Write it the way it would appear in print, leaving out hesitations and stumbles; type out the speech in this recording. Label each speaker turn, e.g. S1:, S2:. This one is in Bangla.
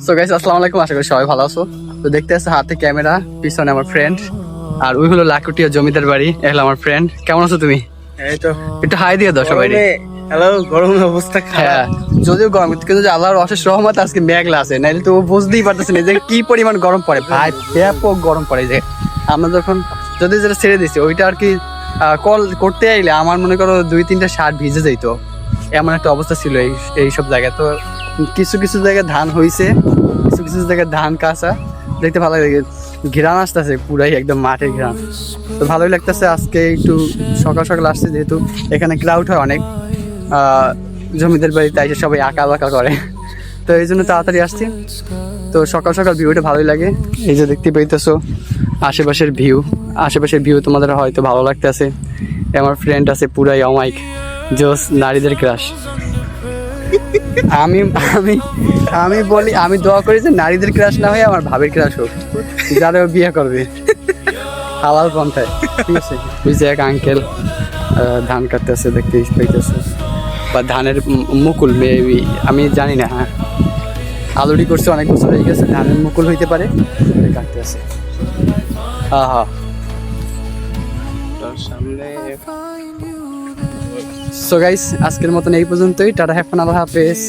S1: সো গাইস আসসালামু আলাইকুম, আশা করি সবাই ভালো আছো। তো দেখতে আছে হাতে ক্যামেরা, পিছনে আমার ফ্রেন্ড, আর ওই হলো লাকুটিয়া জমিদার বাড়ি। এ হলো আমার ফ্রেন্ড। কেমন আছো তুমি?
S2: এই তো
S1: একটু হাই দিয়ে দাও সবাই।
S2: হ্যালো, গরমের অবস্থা
S1: হ্যাঁ,
S2: খারাপ।
S1: যদিও গরম, কিন্তু যে আল্লাহর অশেষ রহমত আজকে মেঘলা আছে, নাইলে তো ও বুঝতেই পারতেছে না যে কি পরিমাণ গরম পড়ে। ভাই ব্যাপক গরম পড়ে। যে আমরা যখন যদি যেটা ছেড়ে দিছি ওইটা আর কি কল করতে আইলে আমার মনে করো 2-3টা শার্ট ভিজে যাইতো, এমন একটা অবস্থা ছিল এই সব জায়গায়। তো কিছু কিছু জায়গায় ধান হইছে, কিছু কিছু জায়গায় ধান কাঁচা, দেখতে ভালো লাগে। ঘিরান আসতেছে পুরাই একদম মাঠের ঘিরান। তো ভালোই লাগতেছে। আজকে একটু সকাল সকাল আসছে, যেহেতু এখানে ক্রাউড হয় অনেক। জমিদার বাড়িতে এসে সবাই আঁকা বাঁকা করে, তো এই জন্য তাড়াতাড়ি আসছি। তো সকাল সকাল ভিউটা ভালোই লাগে। এই যে দেখতে পাইতেছো আশেপাশের ভিউ তোমাদের হয়তো ভালো লাগতেছে। আমার ফ্রেন্ড আছে পুরাই অমাইক জোস, নারীদের ক্রাশ। আমি আমি আমি বলি, আমি দোয়া করি যে নারীদের ক্রাশ না হয়ে আমার ভাবির ক্রাশ হোক, যারা ও বিয়ে করবে হালাল পন্থায়। ঠিক আছে, ওই যে এক আঙ্কেল ধান কাটতেছে, দেখতে পাইতেছে, বা ধানের মুকুল মেবি, আমি জানি না। হ্যাঁ, আলুরি করছে, অনেক বছর হয়ে গেছে, ধানের মুকুল হইতে পারে, কাটতে আছে। হ্যাঁ হ্যাঁ।
S2: সামনে
S1: সো গাইস, আজকের মতন এই পর্যন্তই। টাটা, হ্যাভ ফান, আল্লাহ হাফেজ।